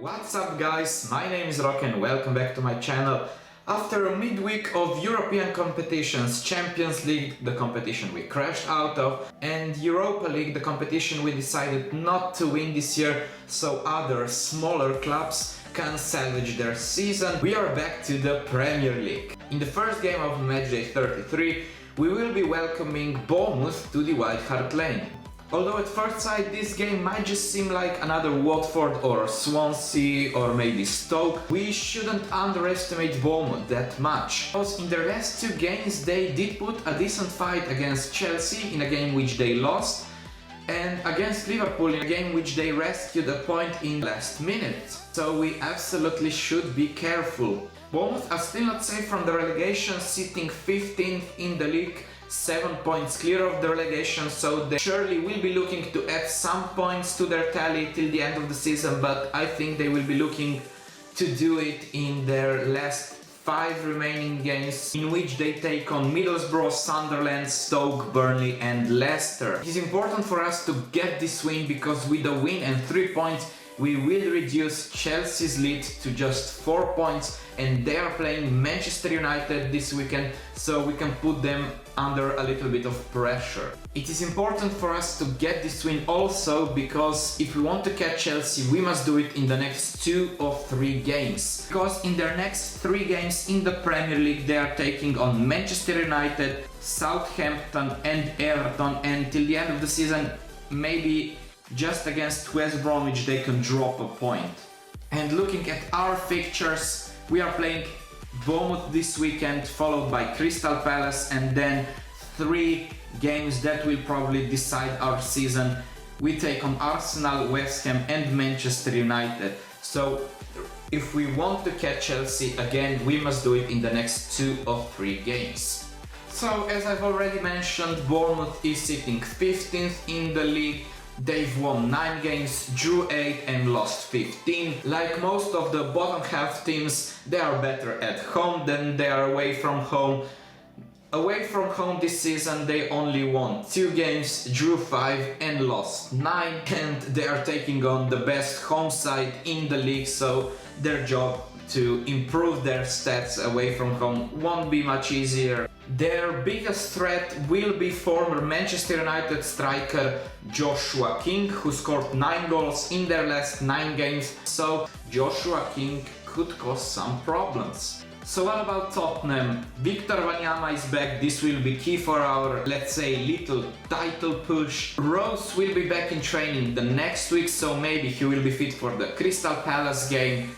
What's up guys, my name is Rock and welcome back to my channel. After a midweek of European competitions, Champions League, the competition we crashed out of, and Europa League, the competition we decided not to win this year, so other smaller clubs can salvage their season, we are back to the Premier League. In the first game of matchday 33, we will be welcoming Bournemouth to the White Hart Lane. Although at first sight this game might just seem like another Watford or Swansea or maybe Stoke, we shouldn't underestimate Bournemouth that much. Because in their last two games they did put a decent fight against Chelsea in a game which they lost, and against Liverpool in a game which they rescued a point in the last minute. So we absolutely should be careful. Bournemouth are still not safe from the relegation, sitting 15th in the league, 7 points clear of the relegation, so they surely will be looking to add some points to their tally till the end of the season, but I think they will be looking to do it in their last 5 remaining games, in which they take on Middlesbrough, Sunderland, Stoke, Burnley and Leicester. It is important for us to get this win, because with a win and 3 points we will reduce Chelsea's lead to just 4 points, and they are playing Manchester United this weekend, so we can put them under a little bit of pressure. It is important for us to get this win also, because if we want to catch Chelsea we must do it in the next 2 or 3 games. Because in their next 3 games in the Premier League they are taking on Manchester United, Southampton and Everton, and till the end of the season maybe just against West Bromwich they can drop a point. And looking at our fixtures, we are playing Bournemouth this weekend, followed by Crystal Palace, and then 3 games that will probably decide our season. We take on Arsenal, West Ham and Manchester United. So if we want to catch Chelsea again, we must do it in the next 2 or 3 games. So as I've already mentioned, Bournemouth is sitting 15th in the league. They've won 9 games, drew 8 and lost 15. Like most of the bottom half teams, they are better at home than they are away from home. Away from home this season they only won 2 games, drew 5 and lost 9, and they are taking on the best home side in the league, so their job to improve their stats away from home won't be much easier. Their biggest threat will be former Manchester United striker Joshua King, who scored 9 goals in their last 9 games, so Joshua King could cause some problems. So what about Tottenham? Victor Wanyama is back, this will be key for our, let's say, little title push. Rose will be back in training the next week, so maybe he will be fit for the Crystal Palace game.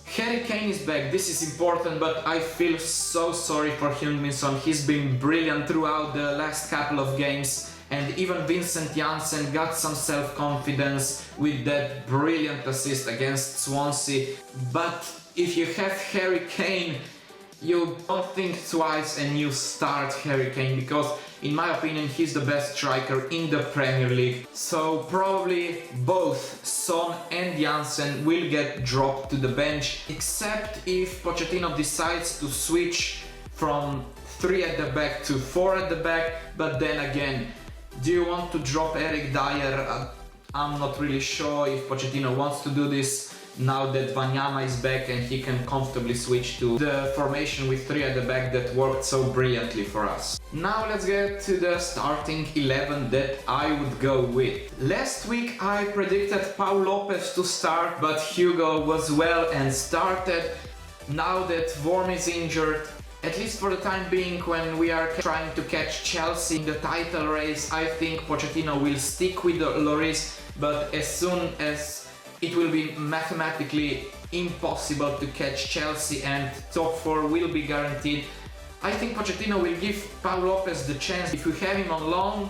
Harry Kane is back, this is important, but I feel so sorry for Heung-min-son. He's been brilliant throughout the last couple of games, and even Vincent Janssen got some self-confidence with that brilliant assist against Swansea. But if you have Harry Kane, you don't think twice and you start Harry Kane, because in my opinion he's the best striker in the Premier League. So probably both Son and Janssen will get dropped to the bench, except if Pochettino decides to switch from 3 at the back to 4 at the back. But then again, do you want to drop Eric Dyer? I'm not really sure if Pochettino wants to do this now that Wanyama is back and he can comfortably switch to the formation with 3 at the back that worked so brilliantly for us. Now let's get to the starting 11 that I would go with. Last week I predicted Pau Lopez to start, but Hugo was well and started. Now that Worm is injured, at least for the time being, when we are trying to catch Chelsea in the title race, I think Pochettino will stick with Lloris, but as soon as it will be mathematically impossible to catch Chelsea and top 4 will be guaranteed, I think Pochettino will give Pau Lopez the chance. If we have him on loan,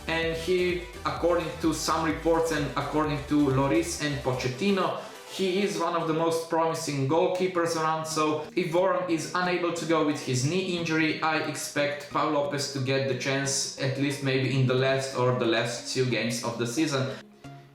and he, according to some reports and according to Lloris and Pochettino, he is one of the most promising goalkeepers around, so if Worm is unable to go with his knee injury, I expect Pau Lopez to get the chance, at least maybe in the last 2 games of the season.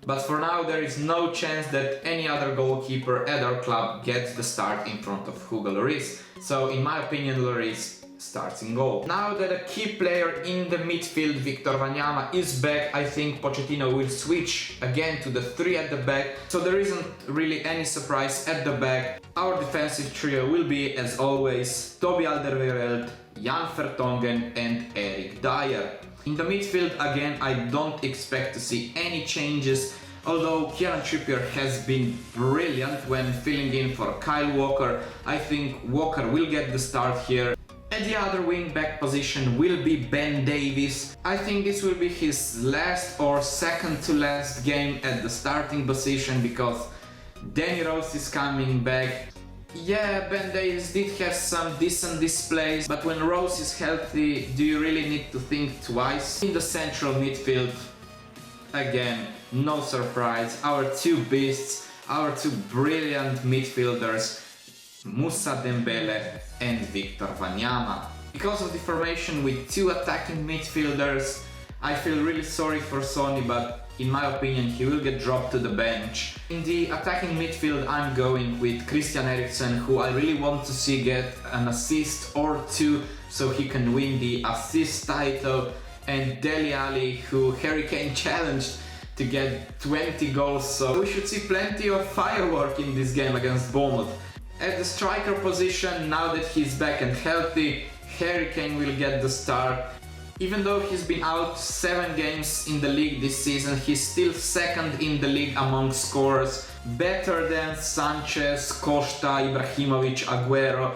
But for now there is no chance that any other goalkeeper at our club gets the start in front of Hugo Lloris. So in my opinion Lloris starts in goal. Now that a key player in the midfield, Victor Wanyama, is back, I think Pochettino will switch again to the three at the back, so there isn't really any surprise at the back. Our defensive trio will be, as always, Toby Alderweireld, Jan Vertonghen and Eric Dyer. In the midfield, again, I don't expect to see any changes, although Kieran Trippier has been brilliant when filling in for Kyle Walker. I think Walker will get the start here. At the other wing-back position will be Ben Davies. I think this will be his last or second to last game at the starting position because Danny Rose is coming back. Yeah, Ben Davies did have some decent displays, but when Rose is healthy, do you really need to think twice? In the central midfield, again, no surprise, our two beasts, our two brilliant midfielders, Moussa Dembele and Victor Wanyama. Because of the formation with two attacking midfielders, I feel really sorry for Sonny, but in my opinion he will get dropped to the bench. In the attacking midfield I'm going with Christian Eriksen, who I really want to see get an assist or two so he can win the assist title, and Dele Alli, who Harry Kane challenged to get 20 goals, so we should see plenty of firework in this game against Bournemouth. At the striker position, now that he's back and healthy, Harry Kane will get the start. Even though he's been out 7 games in the league this season, he's still second in the league among scorers, better than Sanchez, Costa, Ibrahimovic, Aguero,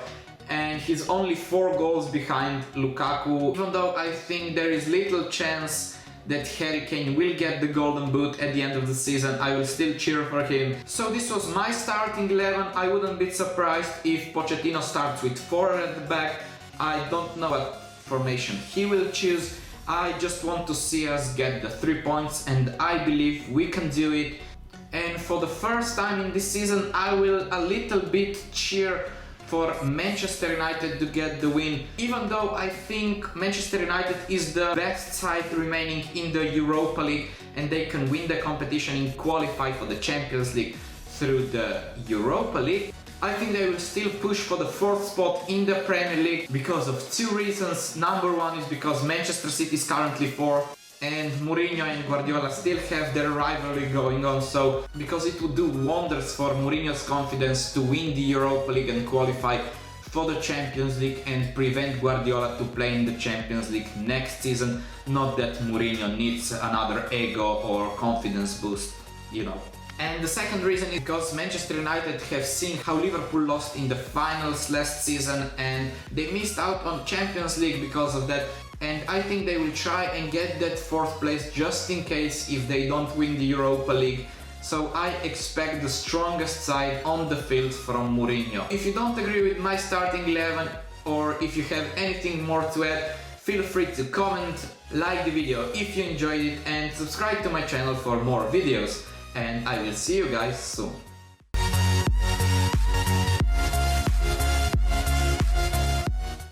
and he's only 4 goals behind Lukaku. Even though I think there is little chance that Harry Kane will get the golden boot at the end of the season, I will still cheer for him. So this was my starting 11. I wouldn't be surprised if Pochettino starts with 4 at the back. I don't know what formation he will choose. I just want to see us get the 3 points, and I believe we can do it. And for the first time in this season, I will a little bit cheer for Manchester United to get the win, even though I think Manchester United is the best side remaining in the Europa League and they can win the competition and qualify for the Champions League through the Europa League. I think they will still push for the 4th spot in the Premier League because of 2 reasons. Number 1 is because Manchester City is currently 4th and Mourinho and Guardiola still have their rivalry going on, so because it would do wonders for Mourinho's confidence to win the Europa League and qualify for the Champions League and prevent Guardiola to play in the Champions League next season. Not that Mourinho needs another ego or confidence boost, you know. And the second reason is because Manchester United have seen how Liverpool lost in the finals last season and they missed out on Champions League because of that. And I think they will try and get that 4th place just in case if they don't win the Europa League. So I expect the strongest side on the field from Mourinho. If you don't agree with my starting 11 or if you have anything more to add, feel free to comment, like the video if you enjoyed it and subscribe to my channel for more videos. And I will see you guys soon.